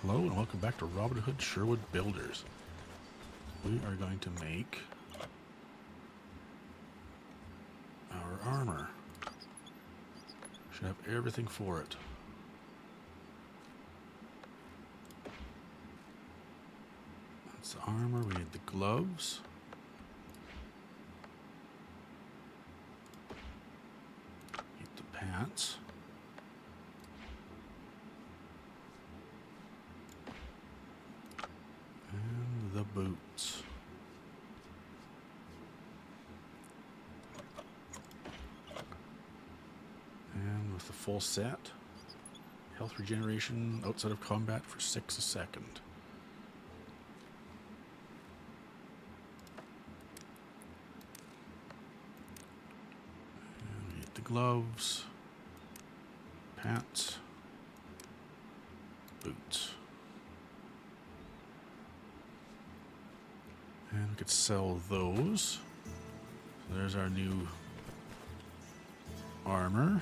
Hello and welcome back to Robin Hood Sherwood Builders. We are going to make our armor. Should have everything for it. That's the armor. We need the gloves. Need the pants. And the boots. And with the full set, health regeneration outside of combat for 6 a second. And we need the gloves, pants, boots. And we could sell those. So there's our new armor.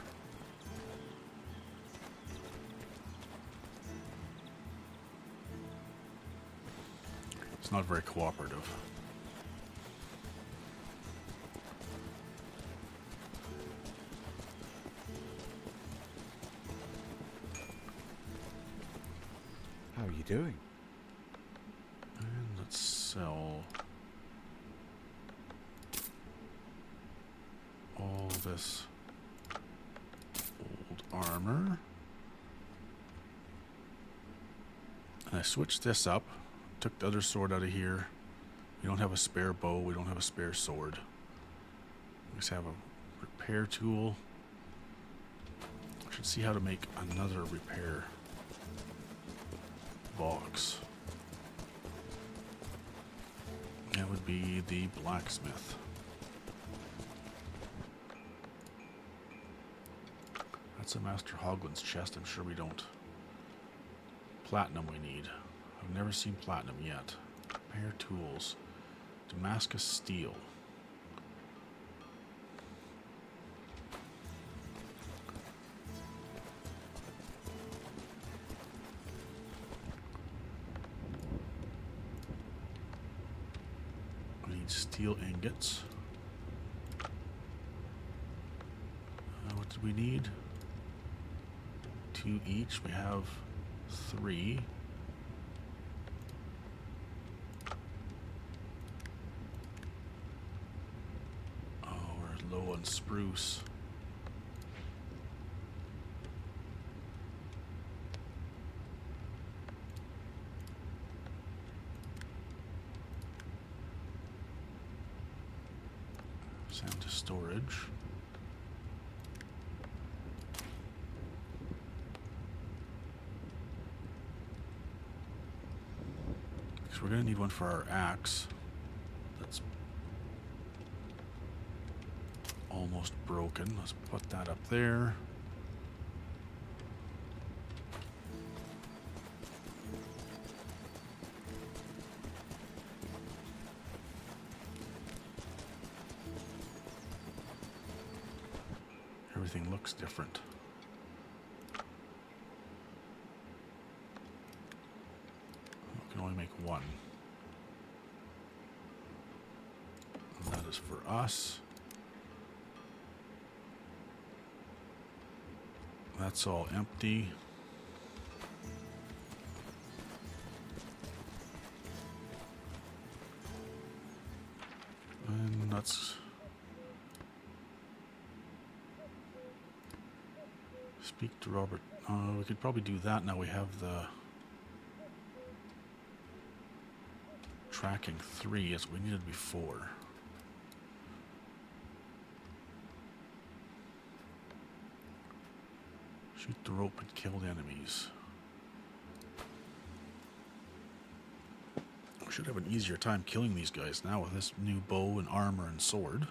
It's not very cooperative. How are you doing? And let's sell all this old armor. And I switched this up. Took the other sword out of here. We don't have a spare bow. We don't have a spare sword. We just have a repair tool. I should see how to make another repair box. That would be the blacksmith. That's a Master Hoglin's chest. I'm sure we don't. Platinum we need. I've never seen platinum yet. Repair tools. Damascus steel. We need steel ingots. What did we need? 2 each. We have 3. Low on spruce. Send to storage. Because we're going to need one for our axe. That's almost broken. Let's put that up there. Everything looks different. We can only make one. And that is for us. That's all empty. And let's speak to Robert. We could probably do that now. We have the tracking 3 as we needed before. Shoot the rope and kill the enemies. We should have an easier time killing these guys now with this new bow and armor and sword.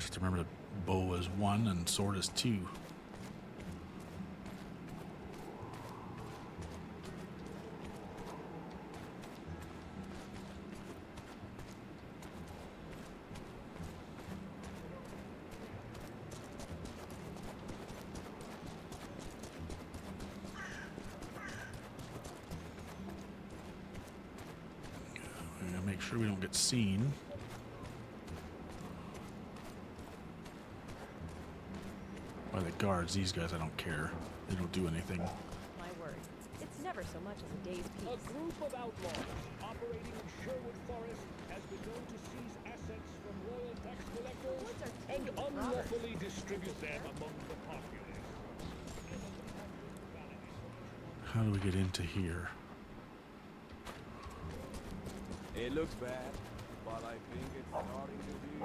just have to remember that bow is 1 and sword is 2. Make sure we don't get seen. By the guards. These guys, I don't care. They don't do anything. My word, it's never so much as a day's A peace. group of outlaws operating in Sherwood Forest has been known to seize assets from royal tax collectors Woods are and taken with unlawfully distribute them among the populace. How do we get into here? It looks bad, but I think it's starting to be.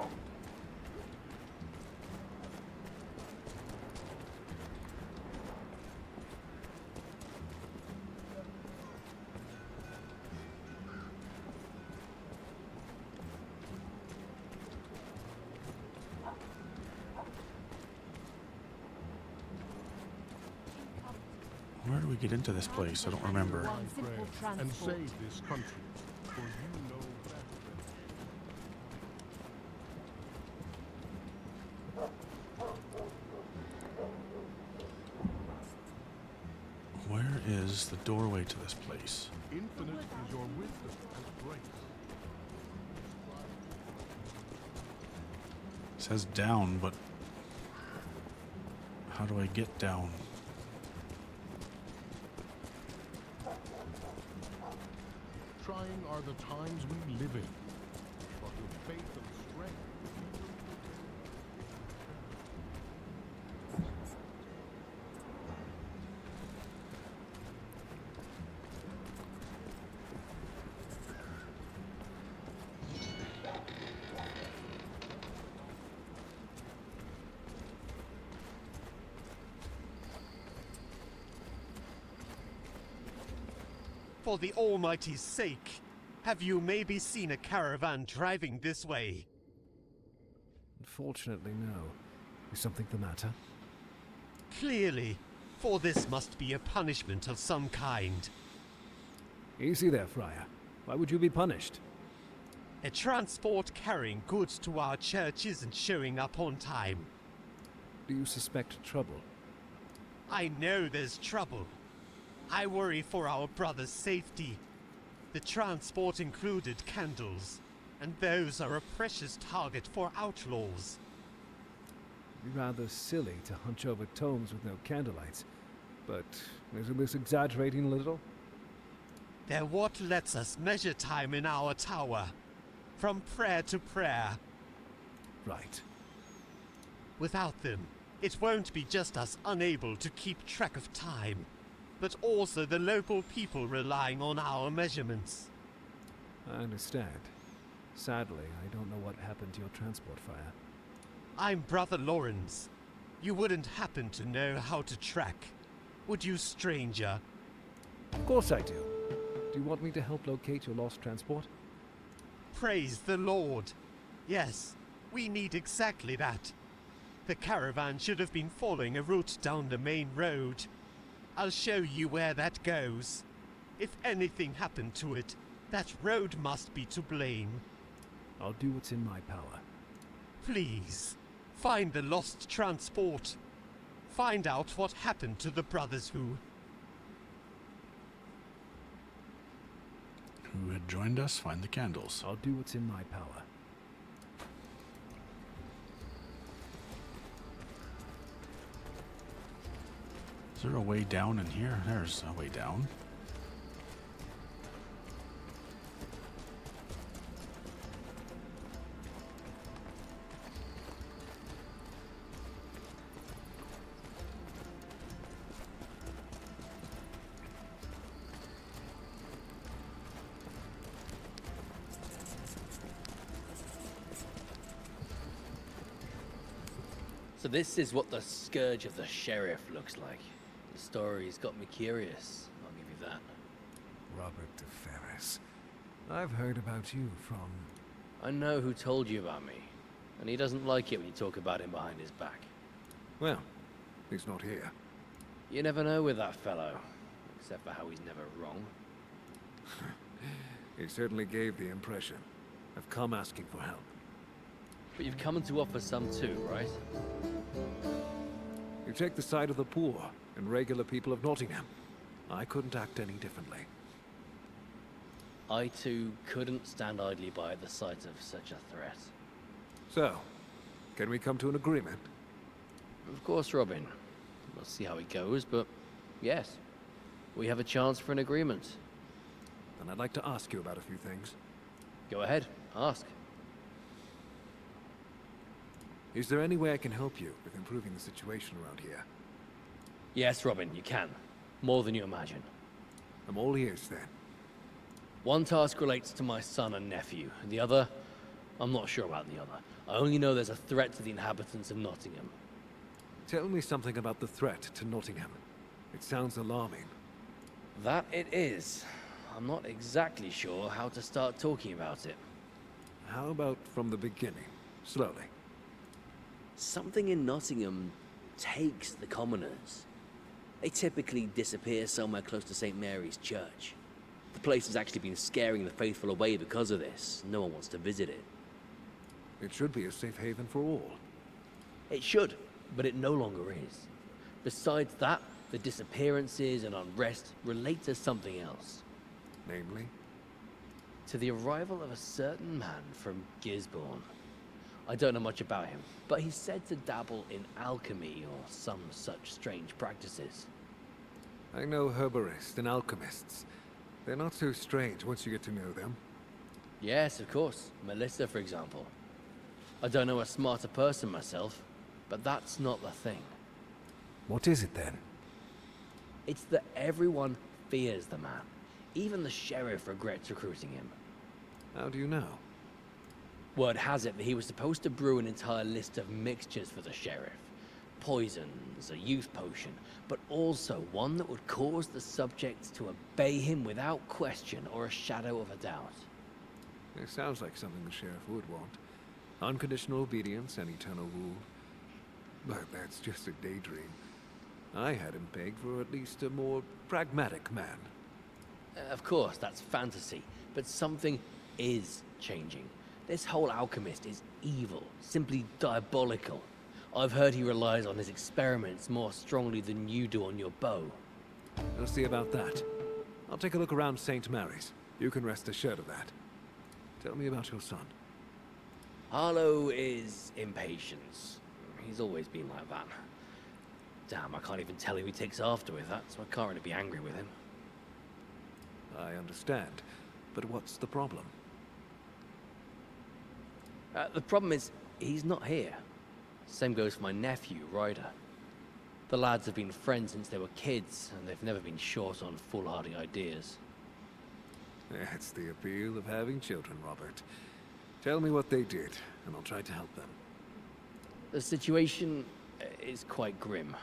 Where do we get into this place? I don't remember. Simple and transport. save this country, for you know better Where is the doorway to this place? than infinite is your wisdom and grace. It says down, but how do I get down? Trying are the times we live in, but with faith and strength. For the Almighty's sake, have you maybe seen a caravan driving this way? Unfortunately, no. Is something the matter? Clearly, for this must be a punishment of some kind. Easy there, Friar. Why would you be punished? A transport carrying goods to our church isn't showing up on time. Do you suspect trouble? I know there's trouble. I worry for our brother's safety. The transport included candles, and those are a precious target for outlaws. It'd be rather silly to hunch over tomes with no candlelights, but isn't this exaggerating a little? They're what lets us measure time in our tower, from prayer to prayer. Right. Without them, it won't be just us unable to keep track of time, but also the local people relying on our measurements. I understand. Sadly, I don't know what happened to your transport, Friar. I'm Brother Lawrence. You wouldn't happen to know how to track, would you, stranger? Of course I do. Do you want me to help locate your lost transport? Praise the Lord. Yes, we need exactly that. The caravan should have been following a route down the main road. I'll show you where that goes. If anything happened to it, that road must be to blame. I'll do what's in my power. Please, find the lost transport. Find out what happened to the brothers who... Who had joined us? Find the candles. I'll do what's in my power. Is there a way down in here? There's a way down. So this is what the Scourge of the Sheriff looks like. The story's got me curious, I'll give you that. Robert de Ferris. I've heard about you from... I know who told you about me. and he doesn't like it when you talk about him behind his back. Well, he's not here. You never know with that fellow, except for how he's never wrong. He certainly gave the impression. I've come asking for help. But you've come to offer some too, right? You take the side of the poor and regular people of Nottingham. I couldn't act any differently. I too couldn't stand idly by at the sight of such a threat. So, can we come to an agreement? Of course, Robin. We'll see how it goes, but yes, we have a chance for an agreement. Then I'd like to ask you about a few things. Go ahead, ask. Is there any way I can help you with improving the situation around here? Yes, Robin, you can. More than you imagine. I'm all ears then. One task relates to my son and nephew. The other, I'm not sure about the other. I only know there's a threat to the inhabitants of Nottingham. Tell me something about the threat to Nottingham. It sounds alarming. That it is. I'm not exactly sure how to start talking about it. How about from the beginning? Slowly. Something in Nottingham takes the commoners. They typically disappear somewhere close to St. Mary's Church. The place has actually been scaring the faithful away because of this. No one wants to visit it. It should be a safe haven for all. It should, but it no longer is. Besides that, the disappearances and unrest relate to something else. Namely? To the arrival of a certain man from Gisborne. I don't know much about him, but he's said to dabble in alchemy or some such strange practices. I know herborists and alchemists. They're not so strange once you get to know them. Yes, of course. Melissa, for example. I don't know a smarter person myself, but that's not the thing. What is it then? It's that everyone fears the man. Even the sheriff regrets recruiting him. How do you know? Word has it that he was supposed to brew an entire list of mixtures for the sheriff. Poisons, a youth potion, but also one that would cause the subjects to obey him without question or a shadow of a doubt. It sounds like something the sheriff would want. Unconditional obedience and eternal rule. But that's just a daydream. I had him pegged for at least a more pragmatic man. Of course, that's fantasy, but something is changing. This whole alchemist is evil, simply diabolical. I've heard he relies on his experiments more strongly than you do on your bow. We'll see about that. I'll take a look around St. Mary's. You can rest assured of that. Tell me about your son. Harlow is impatience. He's always been like that. Damn, I can't even tell who he takes after with that, so I can't really be angry with him. I understand. But what's the problem? The problem is, he's not here. Same goes for my nephew, Ryder. The lads have been friends since they were kids, and they've never been short on foolhardy ideas. That's the appeal of having children, Robert. Tell me what they did, and I'll try to help them. The situation is quite grim.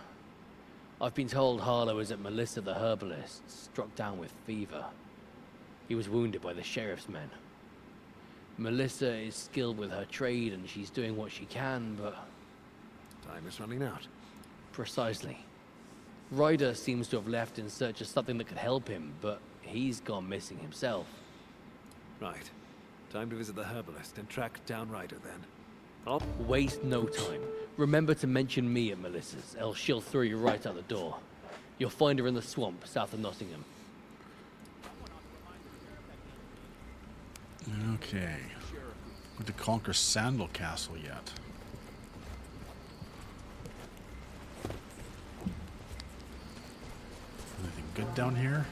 I've been told Harlow is at Melissa the herbalist, struck down with fever. He was wounded by the sheriff's men. Melissa is skilled with her trade and she's doing what she can, but... Time is running out. Precisely. Ryder seems to have left in search of something that could help him, but he's gone missing himself. Right. Time to visit the herbalist and track down Ryder then. I'll waste no time. Remember to mention me at Melissa's, else she'll throw you right out the door. You'll find her in the swamp south of Nottingham. Okay. Need to conquer Sandal Castle yet. Anything good down here?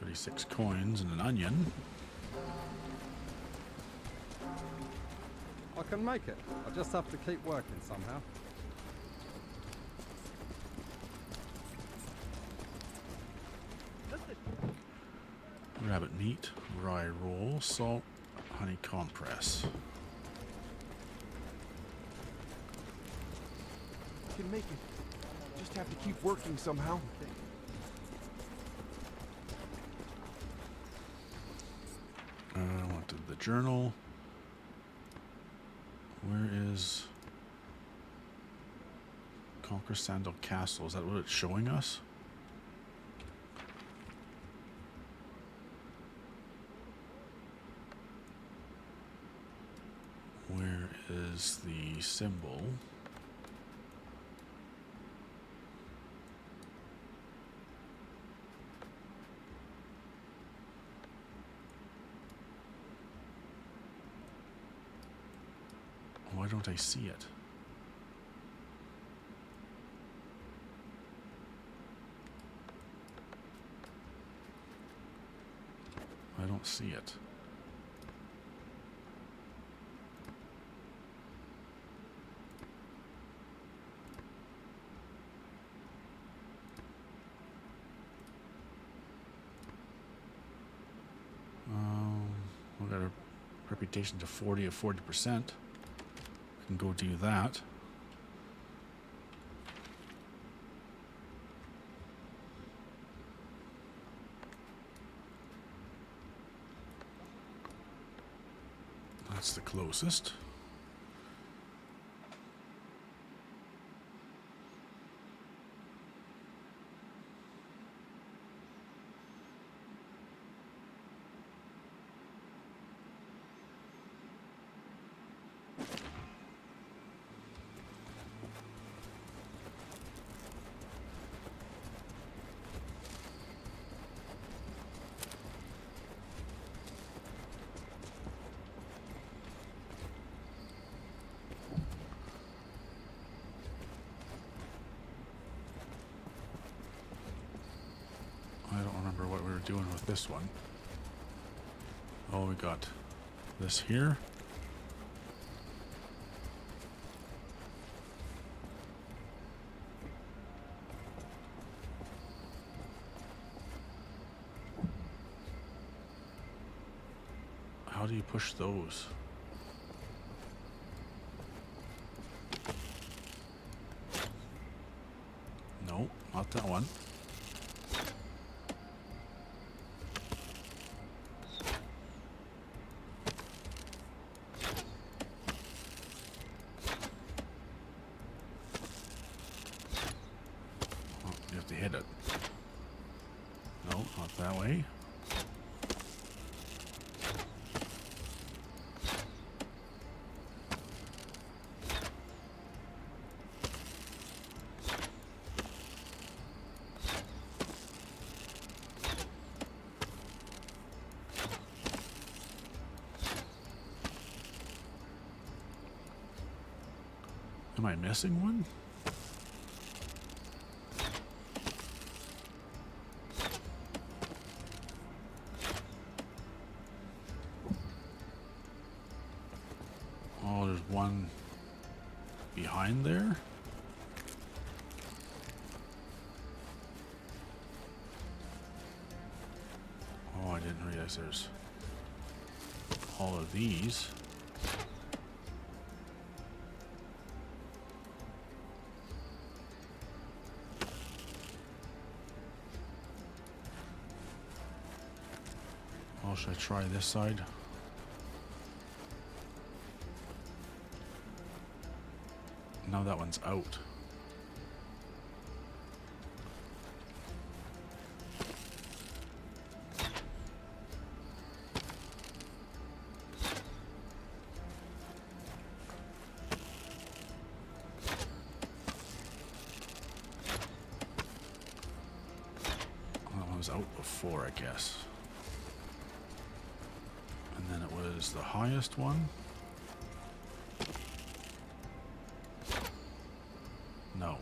36 coins and an onion. I can make it. I just have to keep working somehow. Rabbit meat, rye roll, salt, honey compress. You can make it. Just have to keep working somehow. I wanted the journal. Where is Conquer Sandal Castle? Is that what it's showing us? Where is the symbol? Why don't I see it? I don't see it. We got a reputation to 40 of 40%. Can go do that. That's the closest. I don't remember what we were doing with this one. Oh, we got this here. How do you push those? No, not that one. Oh, you have to hit it. No, not that way. Am I missing one? Oh, there's one behind there. Oh, I didn't realize there's all of these. Oh, should I try this side? Now that one's out. That one was out before, I guess. And then it was the highest one. No.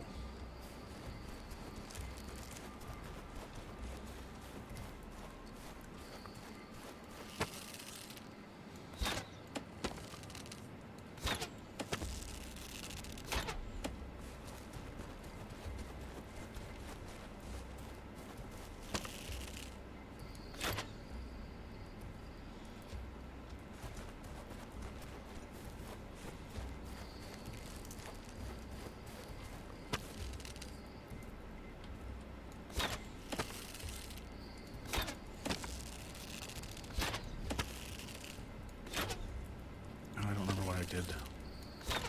I don't remember what I did.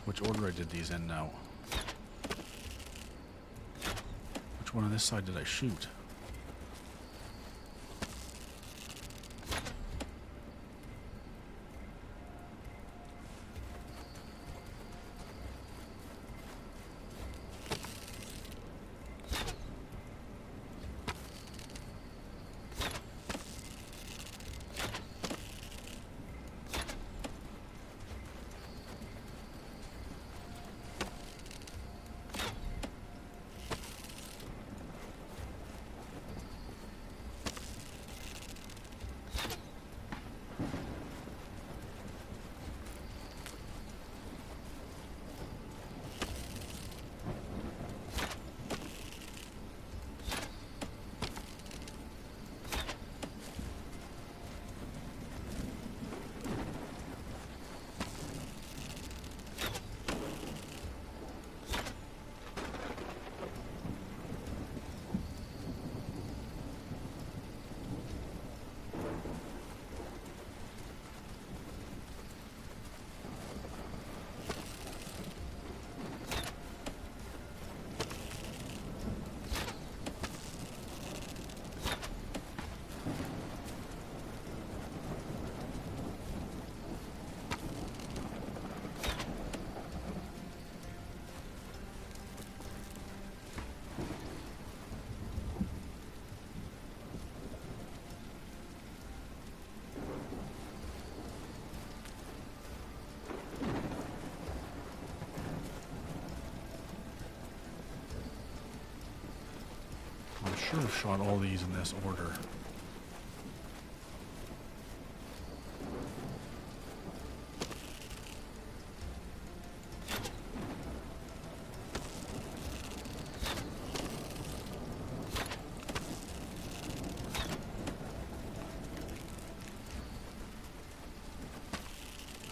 which order I did these in now. Which one on this side did I shoot? I'm sure I've shot all these in this order.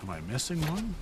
Am I missing one?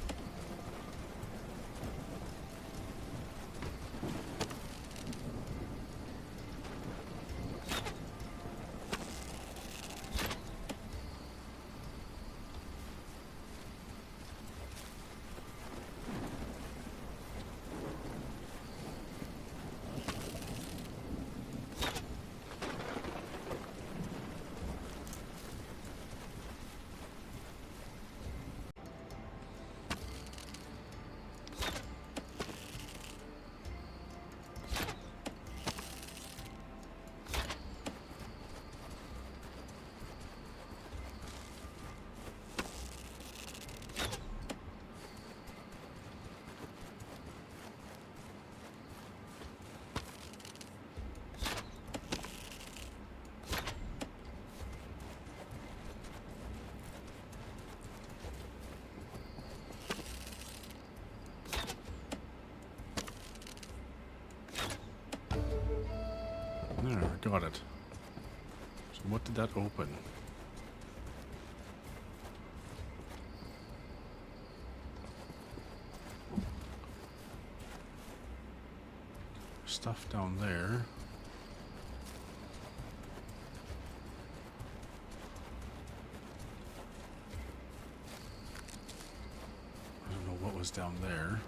There, got it. So what did that open? Stuff down there. I don't know what was down there.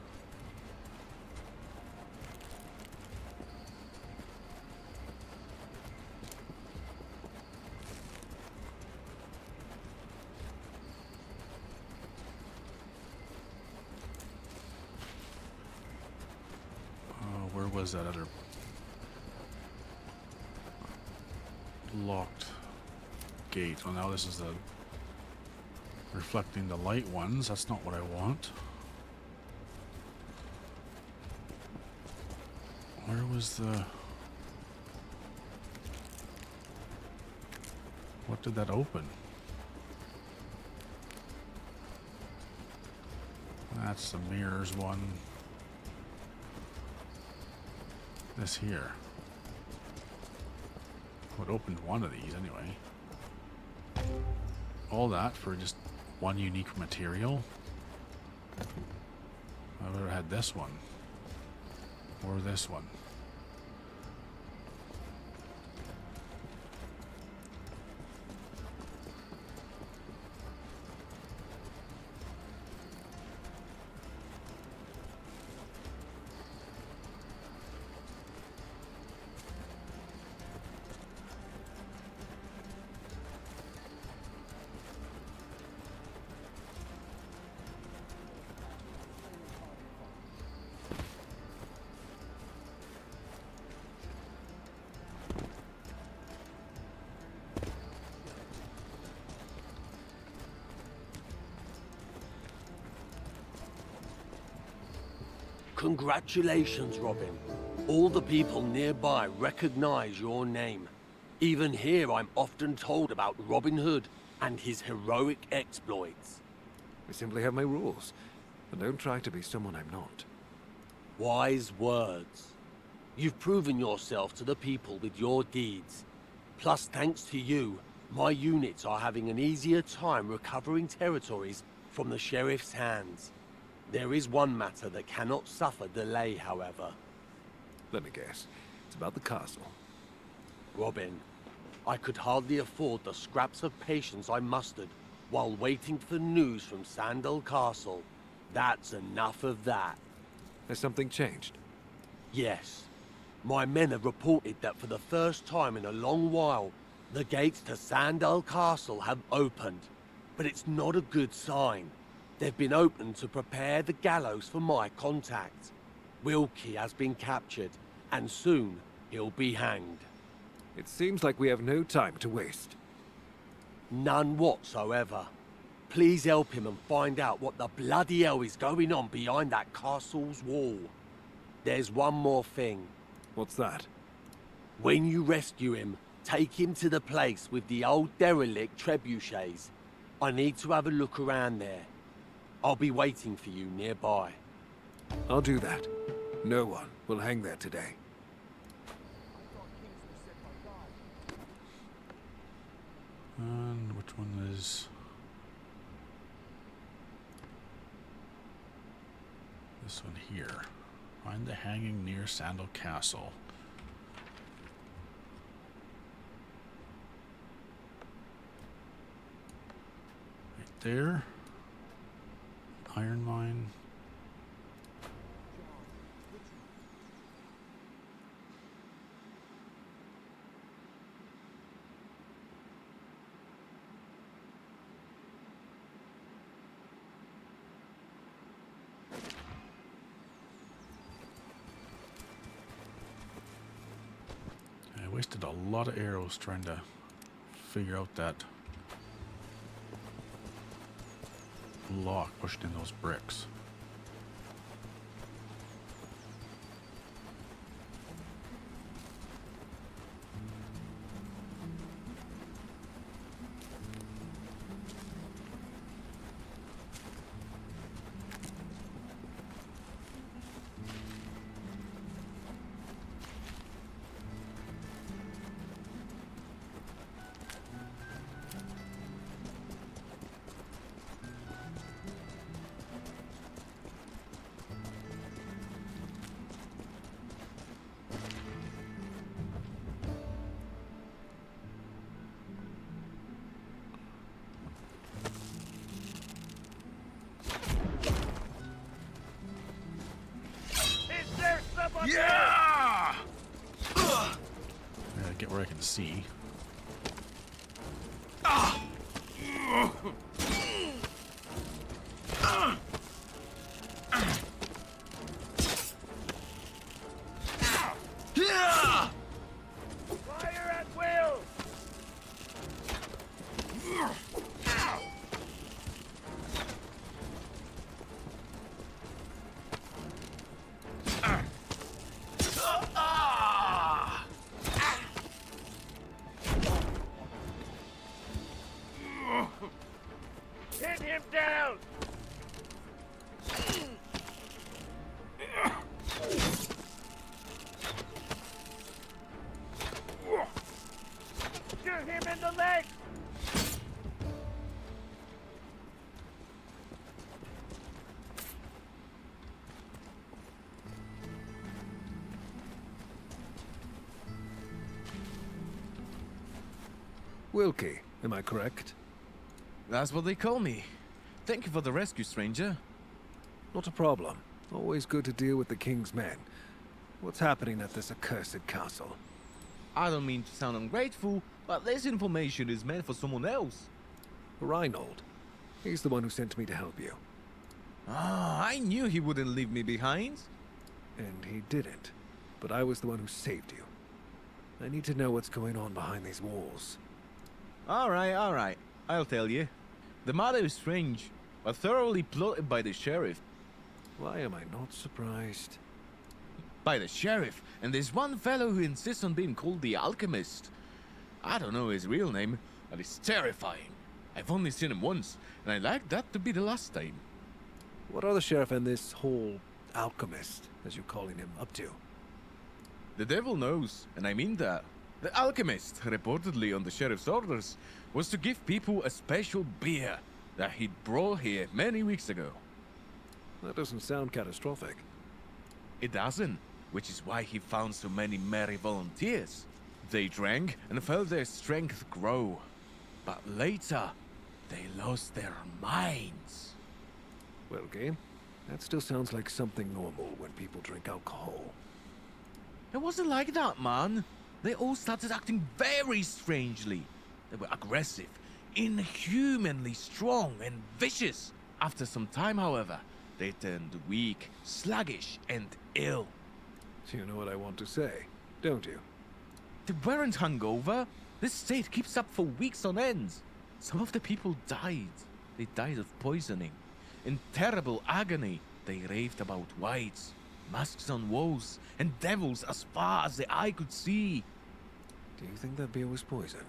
Where was that other locked gate? Well, now this is the reflecting the light ones. That's not what I want. Where was the... What did that open? That's the mirrors one. This here. What opened one of these anyway? All that for just one unique material? I would have had this one. Or this one. Congratulations, Robin. All the people nearby recognize your name. Even here, I'm often told about Robin Hood and his heroic exploits. I simply have my rules. And don't try to be someone I'm not. Wise words. You've proven yourself to the people with your deeds. Plus, thanks to you, my units are having an easier time recovering territories from the Sheriff's hands. There is one matter that cannot suffer delay, however. Let me guess. It's about the castle. Robin, I could hardly afford the scraps of patience I mustered while waiting for news from Sandal Castle. That's enough of that. Has something changed? Yes. My men have reported that for the first time in a long while, the gates to Sandal Castle have opened. But it's not a good sign. They've been opened to prepare the gallows for my contact. Wilkie has been captured, and soon he'll be hanged. It seems like we have no time to waste. None whatsoever. Please help him and find out what the bloody hell is going on behind that castle's wall. There's one more thing. What's that? When you rescue him, take him to the place with the old derelict trebuchets. I need to have a look around there. I'll be waiting for you nearby. I'll do that. No one will hang there today. And which one is... this one here. Find the hanging near Sandal Castle. Right there. Iron mine. I wasted a lot of arrows trying to figure out that lock pushing in those bricks. Yeah! Gotta get where I can see. Fire at will! Hit him down! Shoot him in the leg! Wilkie, am I correct? That's what they call me. Thank you for the rescue, stranger. Not a problem. Always good to deal with the King's men. What's happening at this accursed castle? I don't mean to sound ungrateful, but this information is meant for someone else. Reinhold. He's the one who sent me to help you. Ah, I knew he wouldn't leave me behind. And he didn't. But I was the one who saved you. I need to know what's going on behind these walls. All right. I'll tell you. The matter is strange, but thoroughly plotted by the sheriff. Why am I not surprised? By the sheriff, and there's one fellow who insists on being called the Alchemist. I don't know his real name, but it's terrifying. I've only seen him once, and I'd like that to be the last time. What are the sheriff and this whole alchemist, as you're calling him, up to? The devil knows, and I mean that. The Alchemist, reportedly on the sheriff's orders, was to give people a special beer that he'd brought here many weeks ago. That doesn't sound catastrophic. It doesn't, which is why he found so many merry volunteers. They drank and felt their strength grow. But later, they lost their minds. Well, game, that still sounds like something normal when people drink alcohol. It wasn't like that, man. They all started acting very strangely. They were aggressive, inhumanly strong, and vicious. After some time, however, they turned weak, sluggish, and ill. You know what I want to say, don't you? They weren't hungover. This state keeps up for weeks on end. Some of the people died. They died of poisoning. In terrible agony, they raved about whites, masks on walls, and devils as far as the eye could see. Do you think that beer was poisoned?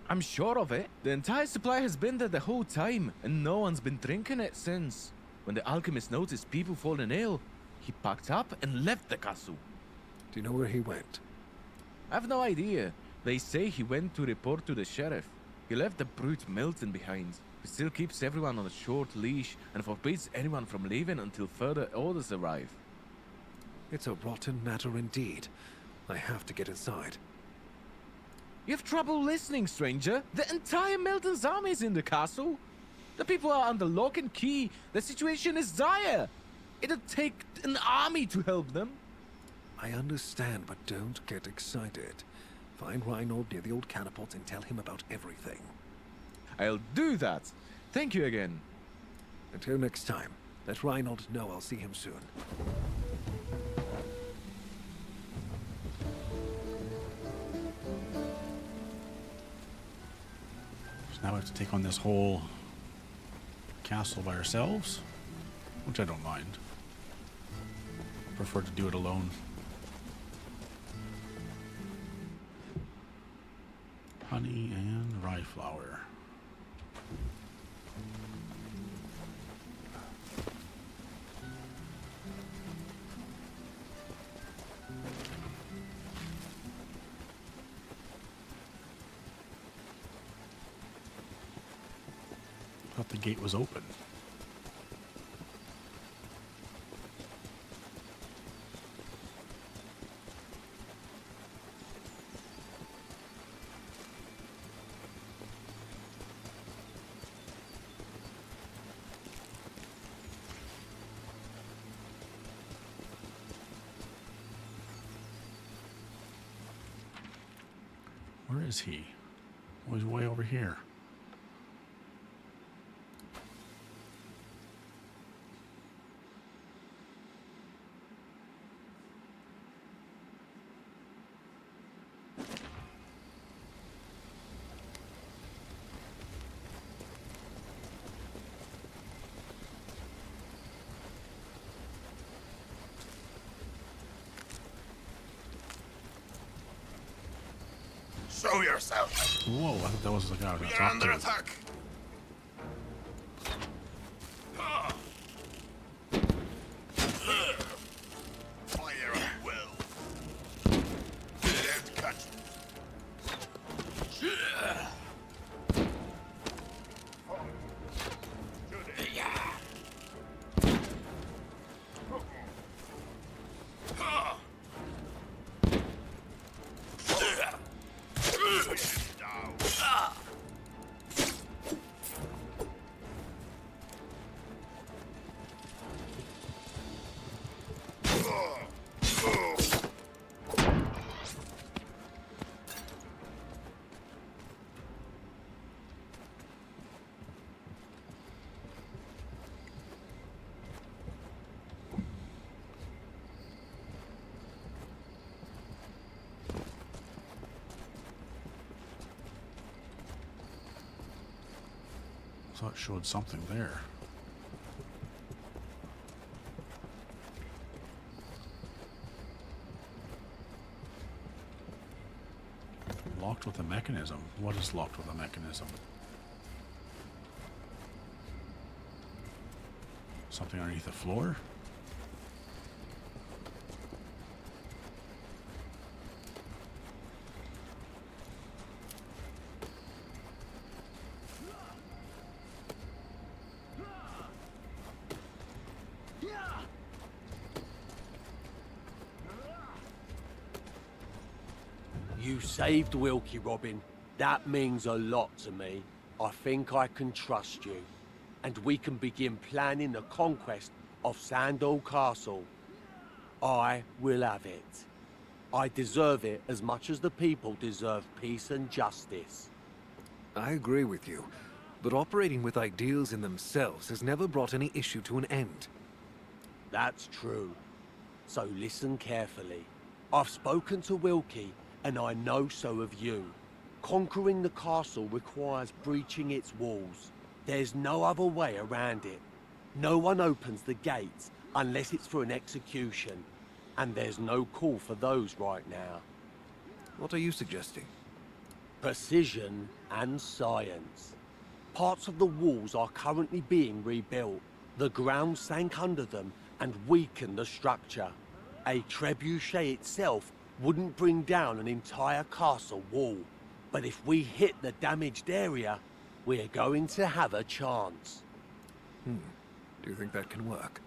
I'm sure of it. The entire supply has been there the whole time, and no one's been drinking it since. When the alchemist noticed people falling ill, he packed up and left the castle. Do you know where he went? I've no idea. They say he went to report to the sheriff. He left the brute Milton behind. He still keeps everyone on a short leash and forbids anyone from leaving until further orders arrive. It's a rotten matter indeed. I have to get inside. You have trouble listening, stranger. The entire Milton's army is in the castle. The people are under lock and key. The situation is dire. It'll take an army to help them. I understand, but don't get excited. Find Reinhold near the old catapult and tell him about everything. I'll do that. Thank you again. Until next time, let Reinhold know I'll see him soon. So now we have to take on this whole castle by ourselves, which I don't mind. Prefer to do it alone. Honey and rye flour. Thought the gate was open. Where is he? Oh, he's way over here. Show yourself. Whoa, I thought that was the guy I was We gonna are talk under to. attack. Fire at will. Don't catch me. Thought it showed something there. Locked with a mechanism. What is locked with a mechanism? Something underneath the floor? You saved Wilkie, Robin. That means a lot to me. I think I can trust you. And we can begin planning the conquest of Sandal Castle. I will have it. I deserve it as much as the people deserve peace and justice. I agree with you, but operating with ideals in themselves has never brought any issue to an end. That's true. So listen carefully. I've spoken to Wilkie, and I know so have you. Conquering the castle requires breaching its walls. There's no other way around it. No one opens the gates unless it's for an execution, and there's no call for those right now. What are you suggesting? Precision and science. Parts of the walls are currently being rebuilt. The ground sank under them and weakened the structure. A trebuchet itself wouldn't bring down an entire castle wall, but if we hit the damaged area, we're going to have a chance. Do you think that can work?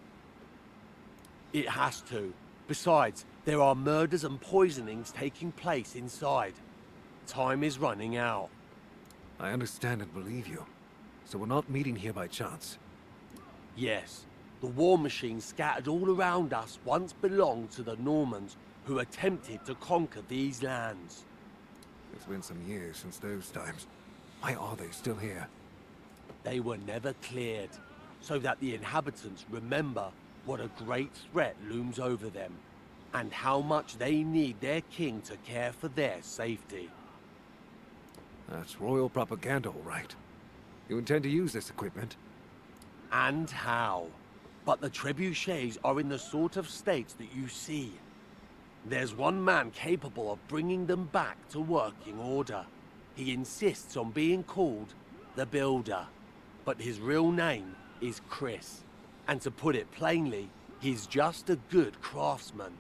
It has to. Besides, there are murders and poisonings taking place inside. Time is running out. I understand and believe you. So we're not meeting here by chance. Yes, the war machine scattered all around us once belonged to the Normans who attempted to conquer these lands. It's been some years since those times. Why are they still here? They were never cleared, so that the inhabitants remember what a great threat looms over them, and how much they need their king to care for their safety. That's royal propaganda, all right. You intend to use this equipment? And how? But the trebuchets are in the sort of states that you see. There's one man capable of bringing them back to working order. He insists on being called the Builder, but his real name is Chris. And to put it plainly, he's just a good craftsman.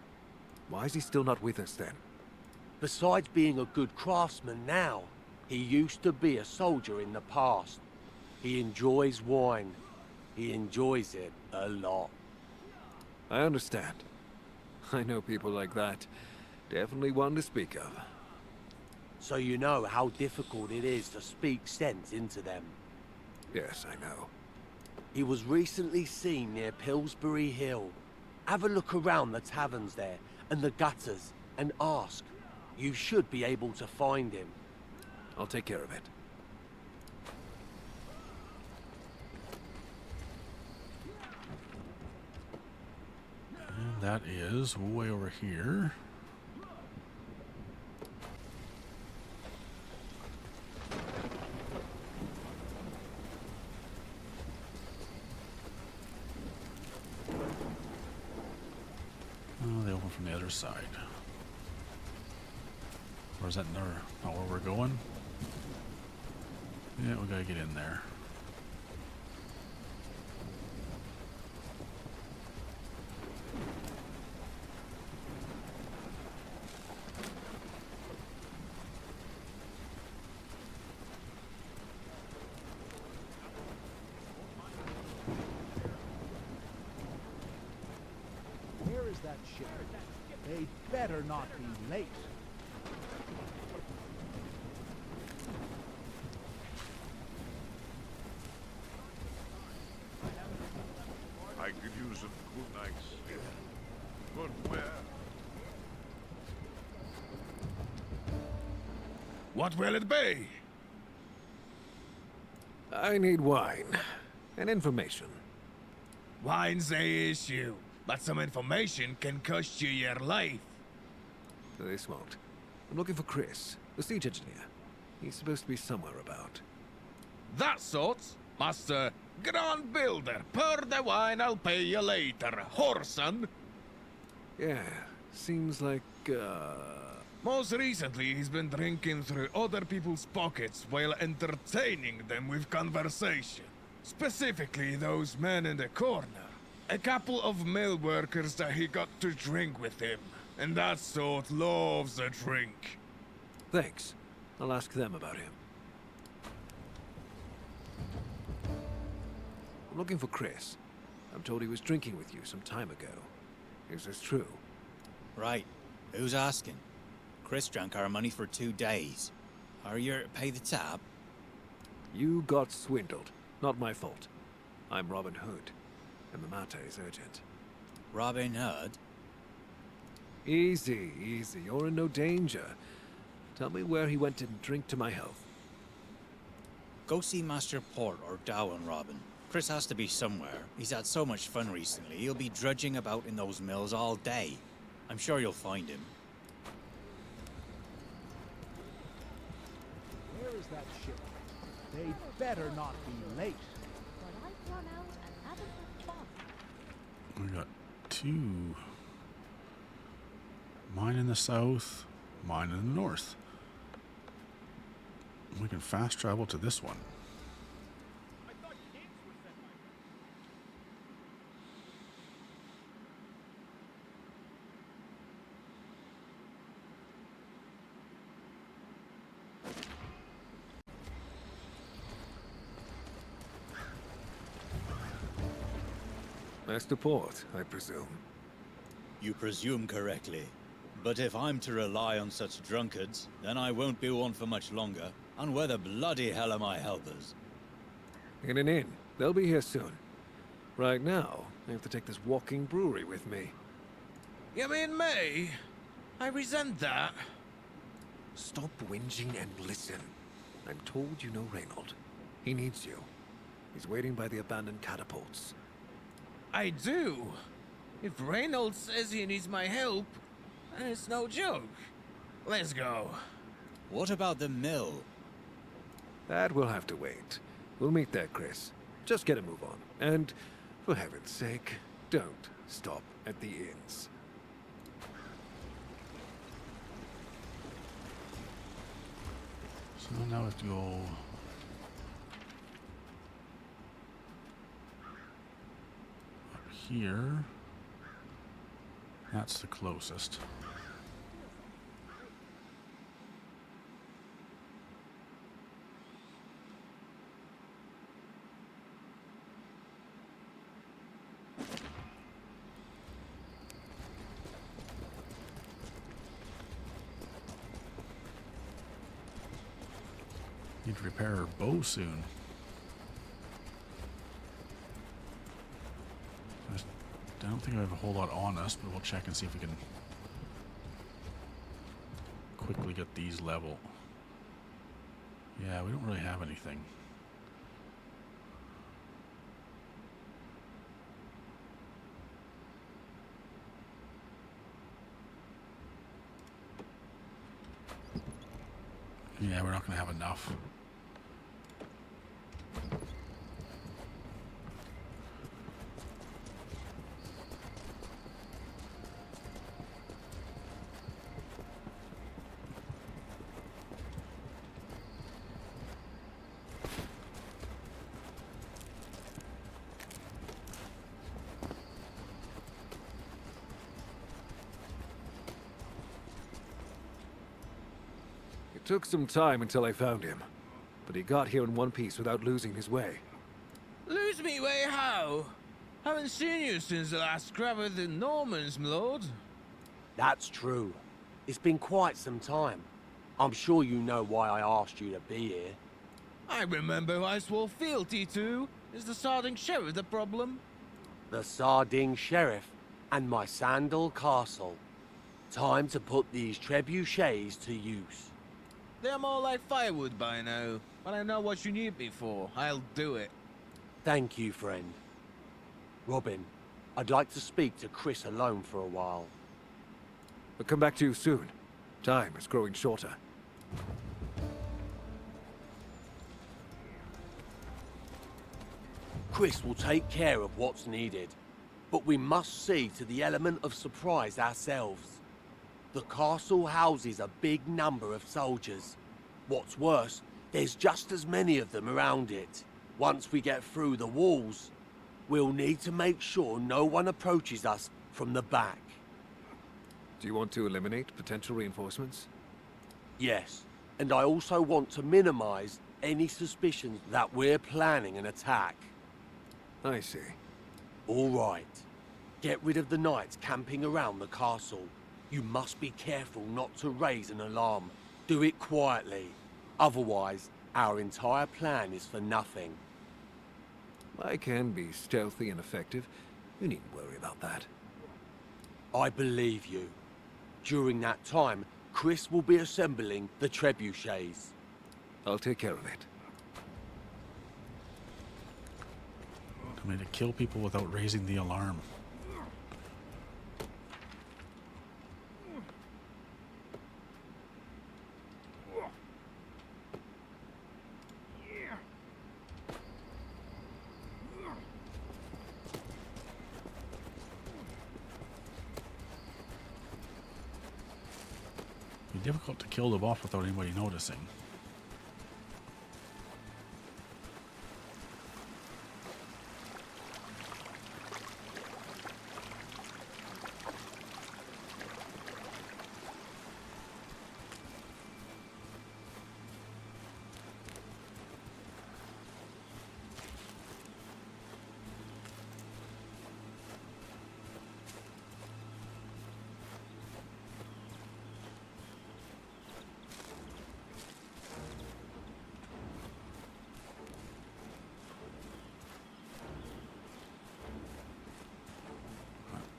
Why is he still not with us then? Besides being a good craftsman now, he used to be a soldier in the past. He enjoys wine. He enjoys it a lot. I understand. I know people like that. Definitely one to speak of. So you know how difficult it is to speak sense into them. Yes, I know. He was recently seen near Pillsbury Hill. Have a look around the taverns there and the gutters and ask. You should be able to find him. I'll take care of it. And that is way over here. Oh, they open from the other side. Or is that not where we're going? Yeah, we gotta get in there. Where is that ship? They'd better not be late. I could use a good night's sleep. But where? What will it be? I need wine. And information. Wine's the issue, but some information can cost you your life. This won't. I'm looking for Chris, the siege engineer. He's supposed to be somewhere about. That sort? Master, Grand Builder, pour the wine, I'll pay you later, whoreson. Yeah, seems like, Most recently, he's been drinking through other people's pockets while entertaining them with conversation. Specifically, those men in the corner. A couple of mill workers that he got to drink with him. And that sort loves a drink. Thanks. I'll ask them about him. I'm looking for Chris. I'm told he was drinking with you some time ago. Is this true? Right. Who's asking? Chris drank our money for 2 days. Are you here to pay the tab? You got swindled. Not my fault. I'm Robin Hood, and the matter is urgent. Robin Hood? Easy, easy. You're in no danger. Tell me where he went and drink to my health. Go see Master Port or Dowan, Robin. Chris has to be somewhere. He's had so much fun recently. He'll be drudging about in those mills all day. I'm sure you'll find him. Where is that ship? They better not be late. But I've run out and haven't responded. We got 2. Mine in the south, mine in the north. We can fast travel to this one. Master Port, I presume. You presume correctly. But if I'm to rely on such drunkards, then I won't be one for much longer. And where the bloody hell are my helpers? In an inn. They'll be here soon. Right now, I have to take this walking brewery with me. You mean me? I resent that. Stop whinging and listen. I'm told you know Reynold. He needs you. He's waiting by the abandoned catapults. I do. If Reynolds says he needs my help, then it's no joke. Let's go. What about the mill? That will have to wait. We'll meet there, Chris. Just get a move on. And, for heaven's sake, don't stop at the inns. So now we have to go up here. That's the closest. Need to repair her bow soon. I don't think I have a whole lot on us, but we'll check and see if we can quickly get these level. Yeah, we don't really have anything. Yeah, we're not going to have enough. It took some time until I found him, but he got here in one piece without losing his way. Lose me way how? Haven't seen you since the last scrap with the Normans, my lord. That's true. It's been quite some time. I'm sure you know why I asked you to be here. I remember who I swore fealty to. Is the Sarding Sheriff the problem? The Sarding Sheriff and my Sandal Castle. Time to put these trebuchets to use. They're more like firewood by now, but I know what you need me for. I'll do it. Thank you, friend. Robin, I'd like to speak to Chris alone for a while. I'll come back to you soon. Time is growing shorter. Chris will take care of what's needed, but we must see to the element of surprise ourselves. The castle houses a big number of soldiers. What's worse, there's just as many of them around it. Once we get through the walls, we'll need to make sure no one approaches us from the back. Do you want to eliminate potential reinforcements? Yes, and I also want to minimize any suspicions that we're planning an attack. I see. All right. Get rid of the knights camping around the castle. You must be careful not to raise an alarm. Do it quietly. Otherwise, our entire plan is for nothing. I can be stealthy and effective. You needn't worry about that. I believe you. During that time, Chris will be assembling the trebuchets. I'll take care of it. I mean, to kill people without raising the alarm. Be difficult to kill them off without anybody noticing.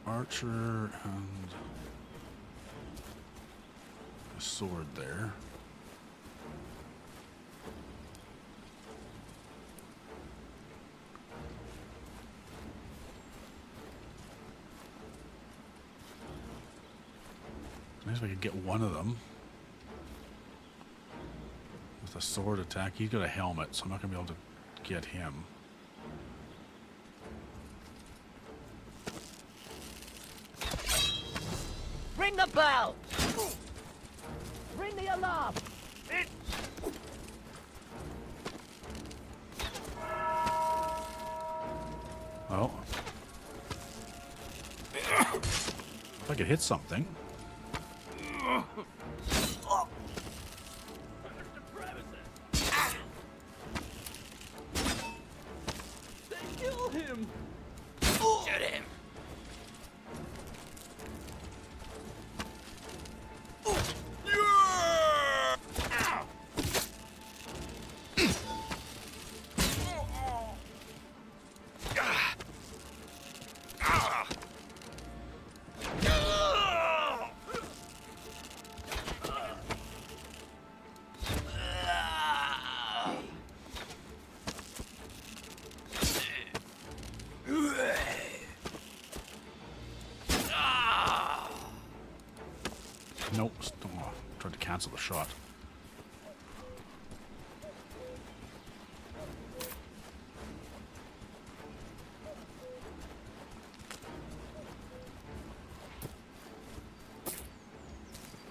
Archer and a sword there. Maybe if I could get one of them with a sword attack. He's got a helmet, so I'm not going to be able to get him. Ring the bell! Ring the alarm! Oh. If I could hit something. They killed him! Shoot him! Nope. Oh, tried to cancel the shot.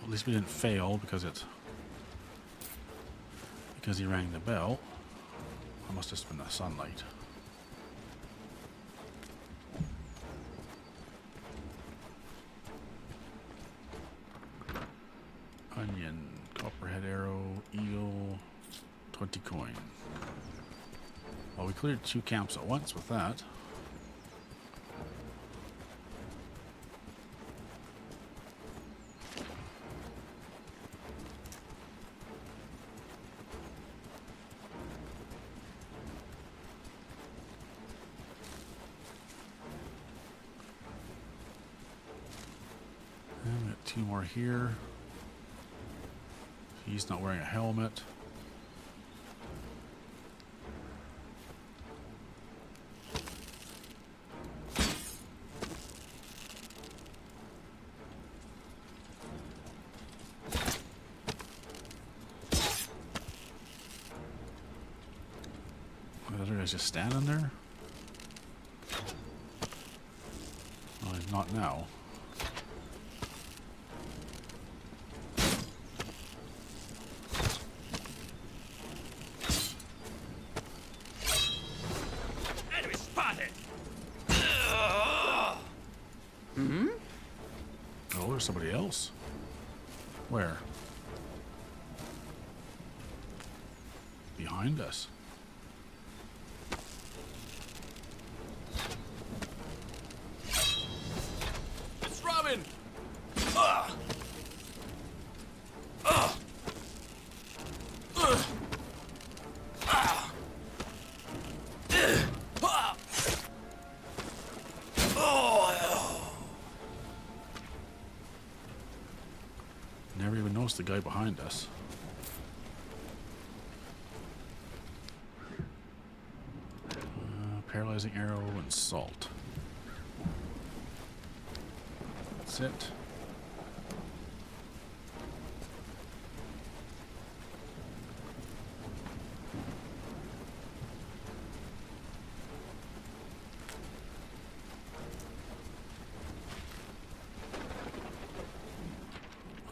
At least we didn't fail because he rang the bell. That must have just been the sunlight. Onion, copperhead arrow, eel, 20 coin. Well, we cleared 2 camps at once with that. And we got 2 more here. He's not wearing a helmet. The other guy's just standing there? Well, he's not now. there's somebody else. Where? Behind us. It's Robin! Never even noticed the guy behind us. Paralyzing arrow and salt. That's it.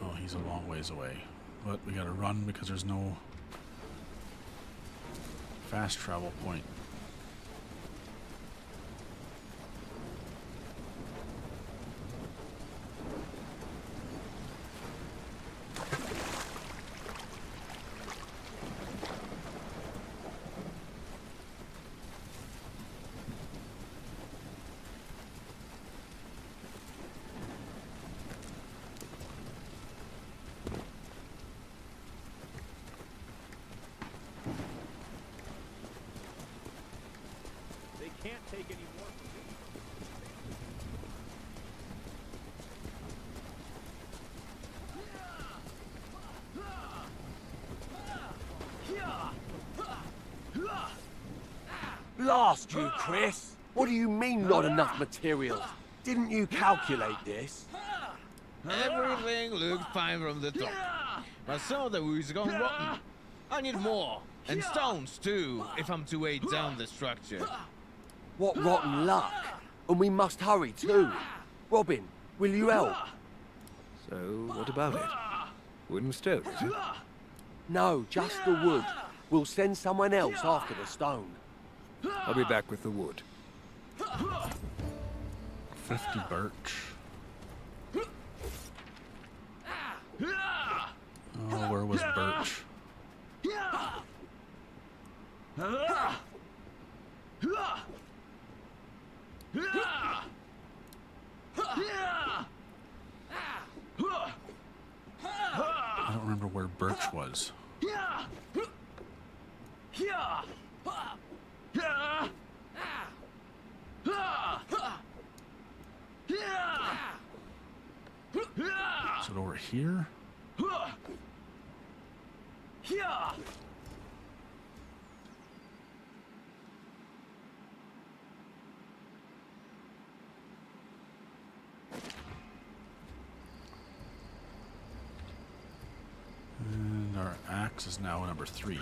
Oh, he's a long ways away. But we gotta run because there's no fast travel point. Can't take any more from Blast you, Chris! What do you mean not enough materials? Didn't you calculate this? Everything looked fine from the top, but some of the wood's gone rotten. I need more, and stones too, if I'm to weigh down the structure. What rotten luck! And we must hurry too. Robin, will you help? So, what about it? Wooden stone, is it? No, just the wood. We'll send someone else after the stone. I'll be back with the wood. 50 birch. Oh, where was birch? I don't remember where birch was. Is it over here? And our axe is now number 3.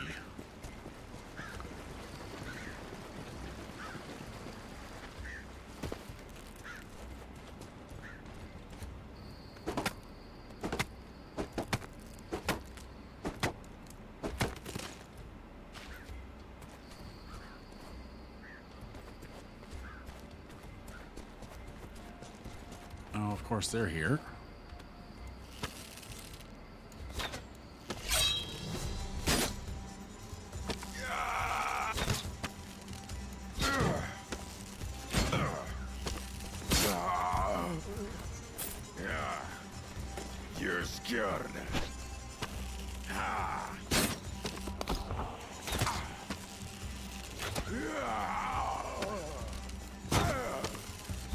Oh, of course they're here. You're scared.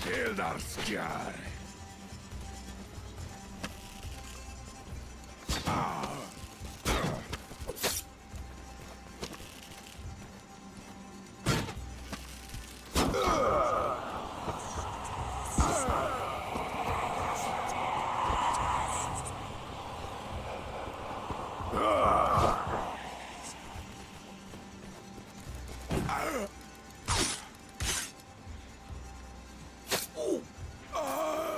Killed our scared. Ah! Ah!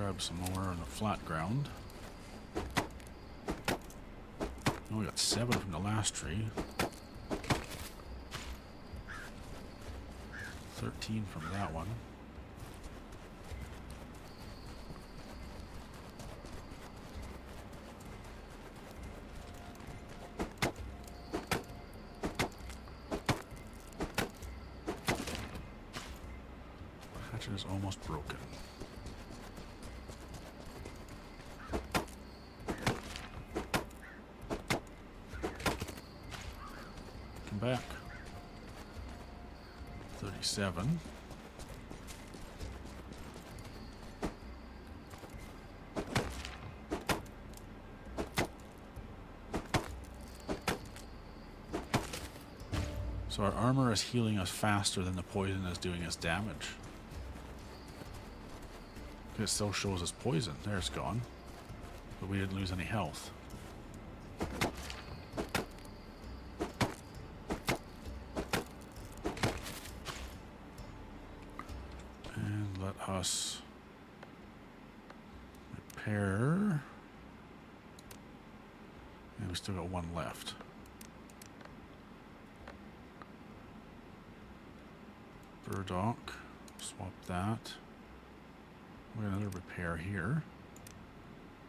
grab some more on the flat ground. Oh, we got 7 from the last tree. 13 from that one. Hatchet is almost broken. Come back. 37. So our armor is healing us faster than the poison is doing us damage. It still shows us poison. There, it's gone. But we didn't lose any health. And let us repair. And we still got 1 left. Burdock. Swap that. We got another repair here.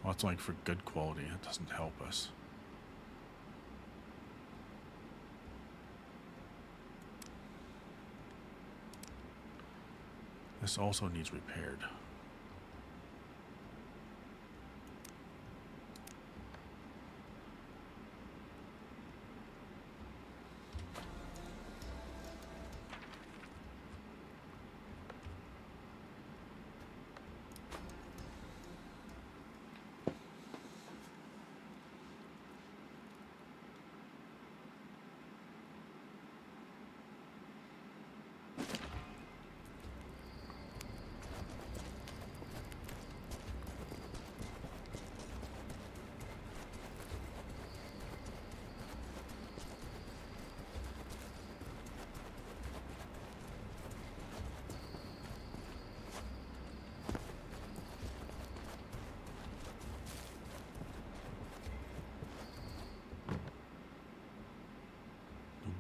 Well, it's only for good quality. It doesn't help us. This also needs repaired.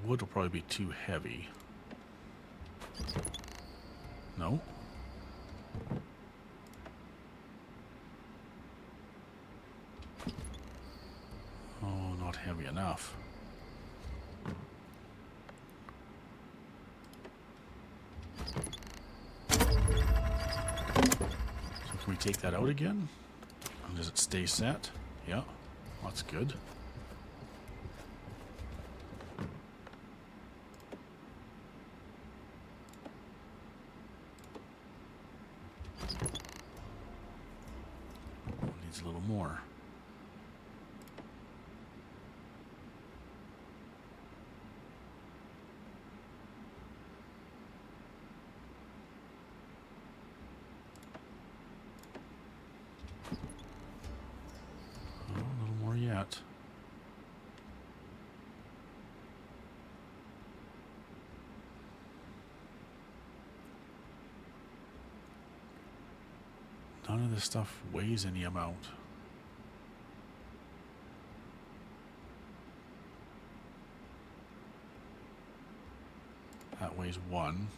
Wood will probably be too heavy. No? Oh, not heavy enough. So can we take that out again? And does it stay set? Yeah, that's good. Needs a little more. Oh, a little more yet. None of this stuff weighs any amount. That weighs 1.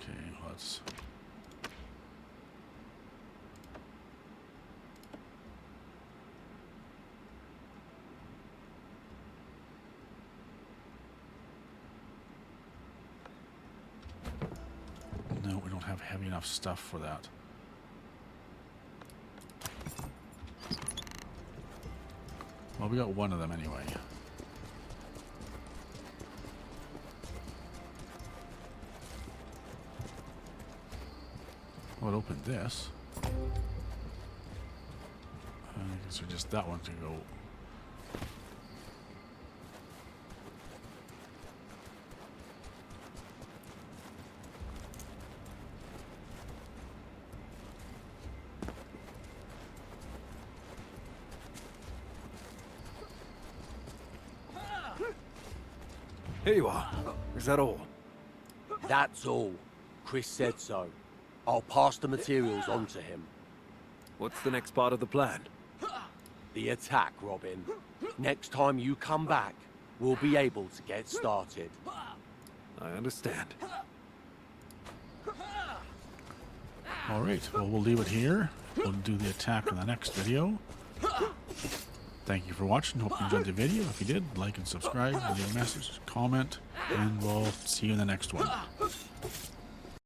Okay, let's... No, we don't have heavy enough stuff for that. Well, we got 1 of them anyway. Well, it opened this. I guess we just that one to go. Here you are. Is that all? That's all. Chris said so. I'll pass the materials on to him. What's the next part of the plan? The attack, Robin. Next time you come back, we'll be able to get started. I understand. Alright, well, we'll leave it here. We'll do the attack in the next video. Thank you for watching. Hope you enjoyed the video. If you did, like and subscribe, leave a message, comment, and we'll see you in the next one.